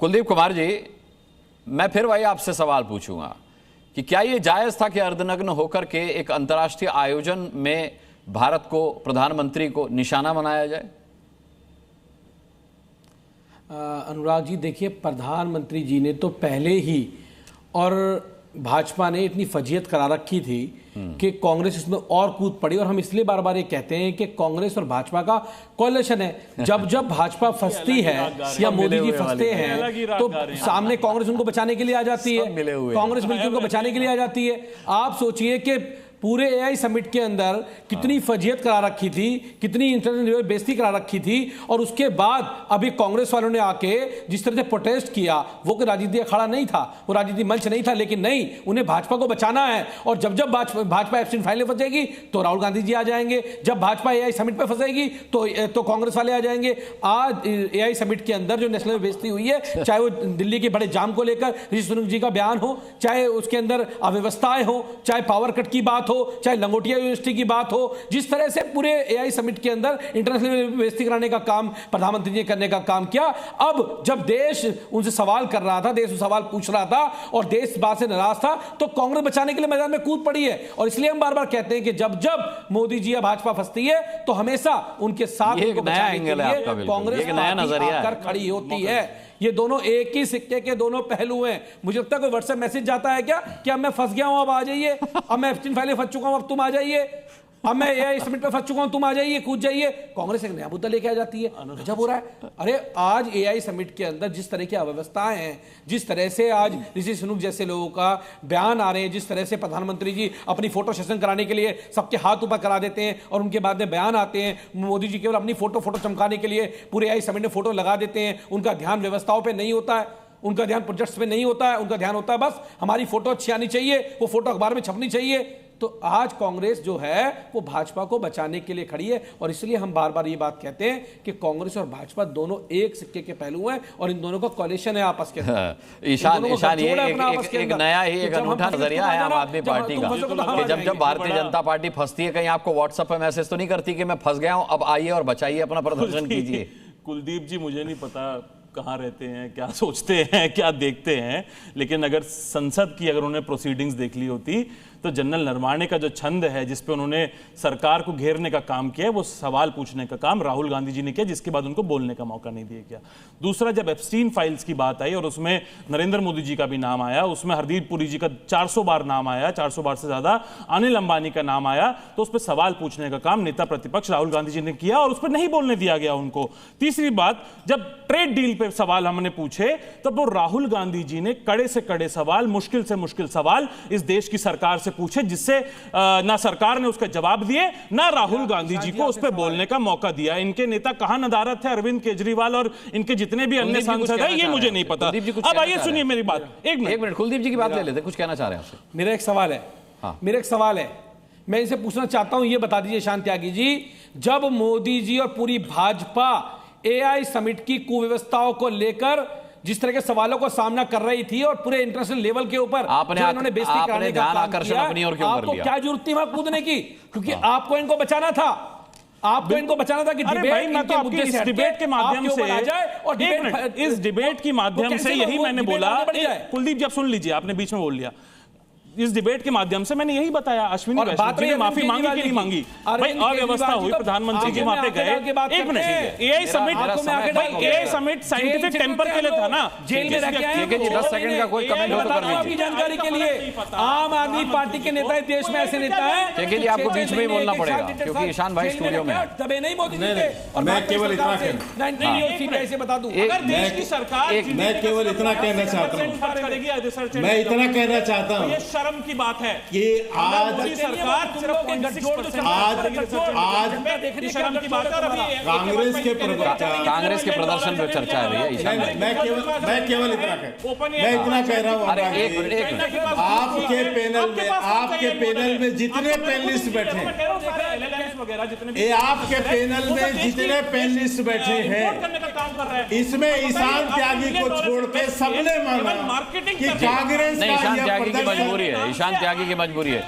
कुलदीप कुमार जी, मैं फिर वही आपसे सवाल पूछूंगा कि क्या ये जायज था कि अर्धनग्न होकर के एक अंतर्राष्ट्रीय आयोजन में भारत को, प्रधानमंत्री को निशाना बनाया जाए? अनुराग जी, देखिए, प्रधानमंत्री जी ने तो पहले ही और भाजपा ने इतनी फजीयत करा रखी थी कि कांग्रेस इसमें और कूद पड़ी। और हम इसलिए बार बार ये कहते हैं कि कांग्रेस और भाजपा का कोalition है। जब जब भाजपा फंसती है या मोदी जी फंसते हैं तो सामने कांग्रेस उनको बचाने के लिए आ जाती है, कांग्रेस मिलकर उनको बचाने के लिए आ जाती है। आप सोचिए कि पूरे एआई समिट के अंदर कितनी फजीयत करा रखी थी, कितनी इंटरनेशनल बेइज्जती करा रखी थी, और उसके बाद अभी कांग्रेस वालों ने आके जिस तरह से प्रोटेस्ट किया, वो कोई राजनीतिक अखाड़ा नहीं था, वो राजनीतिक मंच नहीं था, लेकिन नहीं, उन्हें भाजपा को बचाना है। और जब जब भाजपा एब्सेंट फाइनल फंसेगी तो राहुल गांधी जी आ जाएंगे, जब भाजपा एआई समिट पर फंसेगी तो कांग्रेस वाले आ जाएंगे। आज एआई समिट के अंदर जो नेशनल बेइज्जती हुई है, चाहे वो दिल्ली के बड़े जाम को लेकर ऋषि सुनक जी का बयान हो, चाहे उसके अंदर अव्यवस्थाएं हो, चाहे पावर कट की बात हो, चाहे लंगोटिया यूनिवर्सिटी की बात हो, जिस तरह से पूरे एआई समिट के अंदर इंटरनेशनल बेइज्जती कराने का काम प्रधानमंत्री ने करने का काम किया। अब जब देश उनसे सवाल कर रहा था, देश सवाल पूछ रहा था और देश बात से नाराज था, तो कांग्रेस बचाने के लिए मैदान में कूद पड़ी है। और इसलिए हम बार बार कहते हैं कि जब जब मोदी जी या भाजपा फंसती है तो हमेशा उनके साथ कांग्रेस नया नजरिया खड़ी होती है। ये दोनों एक ही सिक्के के दोनों पहलू हैं। मुझे लगता है कोई व्हाट्सएप मैसेज जाता है क्या कि अब मैं फंस गया हूं, अब आ जाइए, अब मैं एब्सेंट फाइल फंस चुका हूं, अब तुम आ जाइए, अब मैं एआई समिट पे फंस चुका हूं, तुम आ जाइए, कूद जाइए। कांग्रेस एक नया मुद्दा लेके आ जाती है। गजब हो रहा है। अरे आज एआई समिट के अंदर जिस तरह की अव्यवस्थाएं हैं, जिस तरह से आज ऋषि सुनक जैसे लोगों का बयान आ रहे हैं, जिस तरह से प्रधानमंत्री जी अपनी फोटो सेशन कराने के लिए सबके हाथ ऊपर करा देते हैं और उनके बाद में बयान आते हैं, मोदी जी केवल अपनी फोटो चमकाने के लिए पूरे एआई समिट में फोटो लगा देते हैं। उनका ध्यान व्यवस्थाओं पर नहीं होता है, उनका ध्यान प्रोजेक्ट्स पे नहीं होता है, उनका ध्यान होता है बस हमारी फोटो अच्छी आनी चाहिए, वो फोटो अखबार में छपनी चाहिए। तो आज कांग्रेस जो है वो भाजपा को बचाने के लिए खड़ी है। और इसलिए हम बार बार ये बात कहते हैं कि कांग्रेस और भाजपा दोनों एक सिक्के के पहलू हैं और इन दोनों का कोalition है आपस के अंदर। ईशान, ये एक नया ही एक अनूठा नजरिया है आम आदमी पार्टी का कि जब जब भारतीय जनता पार्टी फंसती है, कहीं आपको व्हाट्सएप पे मैसेज तो नहीं करती कि मैं फंस गया हूं, अब आइए और बचाइए, अपना प्रदर्शन कीजिए? कुलदीप जी, मुझे नहीं पता कहाँ रहते हैं, क्या सोचते हैं, क्या देखते हैं, लेकिन अगर संसद की अगर उन्होंने प्रोसीडिंग्स देख ली होती तो जनरल नरवाणे का जो छंद है जिस पे उन्होंने सरकार को घेरने का काम किया है, वो सवाल पूछने का काम राहुल गांधी जी ने किया, जिसके बाद उनको बोलने का मौका नहीं दिया गया। दूसरा, जब एप्स्टीन फाइल्स की बात आई और उसमें नरेंद्र मोदी जी का भी नाम आया, उसमें हरदीप पुरी जी का 400 बार नाम आया, 400 बार से ज्यादा अनिल अंबानी का नाम आया, तो उस पर सवाल पूछने का काम नेता प्रतिपक्ष राहुल गांधी जी ने किया और उस पर नहीं बोलने दिया गया उनको। तीसरी बात, जब ट्रेड डील पे सवाल हमने पूछे तब वो राहुल गांधी जी ने कड़े से कड़े सवाल, मुश्किल से मुश्किल सवाल इस देश की सरकार से पूछे, जिससे ना सरकार ने उसका जवाब दिए, ना राहुल गांधी जी को उस पर बोलने का मौका दिया। इनके नेता कहां नदारत है, अरविंद केजरीवाल और इनके जितने भी अन्य सांसद हैं, ये मुझे नहीं पता। अब आइए सुनिए मेरी बात, एक मिनट कुलदीप जी की बात ले लेते, कुछ कहना चाह रहे हैं आपसे। मेरा एक सवाल है, मैं इसे पूछना चाहता हूं, ये बता दीजिए ईशान त्यागी जी, जब मोदी जी और पूरी भाजपा एआई समिट की कुव्यवस्थाओं को लेकर जिस तरह के सवालों को सामना कर रही थी और पूरे इंटरनेशनल लेवल के ऊपर इन्होंने बेइज्जती कराने का काम किया, आपको क्या जरूरत थी वहां कूदने की? क्योंकि आपको इनको बचाना था, आपको इनको बचाना था कि डिबेट के माध्यम से आ जाए। और इस डिबेट के माध्यम से यही मैंने बोला, कुलदीप जी आप सुन लीजिए, आपने बीच में बोल लिया। इस डिबेट के माध्यम से मैंने यही बताया, अश्विनी वैष्णव ने माफी मांगी कि नहीं मांगी? भाई अव्यवस्था हुई, प्रधानमंत्री जी वहां पे गए। एक minute, AI summit scientific temper के लिए था ना, जेल में रह के आए 10 सेकंड का कोई कमेंट हो तो कर लीजिए। जानकारी के लिए आम आदमी पार्टी के नेता इस देश में ऐसे नेता हैं, देखिए जी आपको बीच में ही बोलना पड़ेगा क्योंकि ईशान भाई स्टूडियो में तबे नहीं मोदी जी के। और मैं केवल इतना कहना बता दूं, अगर देश की सरकार, मैं केवल इतना कहना चाहता हूं, मैं इतना कहना चाहता हूं, शर्म की बात है कि आज सरकार शर्म की बात है। कांग्रेस के प्रदर्शन पर चर्चा है भैया। मैं केवल इतना कह रहा हूं, आपके पैनल में जितने पैनलिस्ट बैठे, आपके पैनल में जितने पैनलिस्ट बैठे हैं, इसमें ईशान त्यागी को छोड़ के सबने माना कि कांग्रेस ईशान त्यागी की मजबूरी है, ईशान त्यागी की मजबूरी है।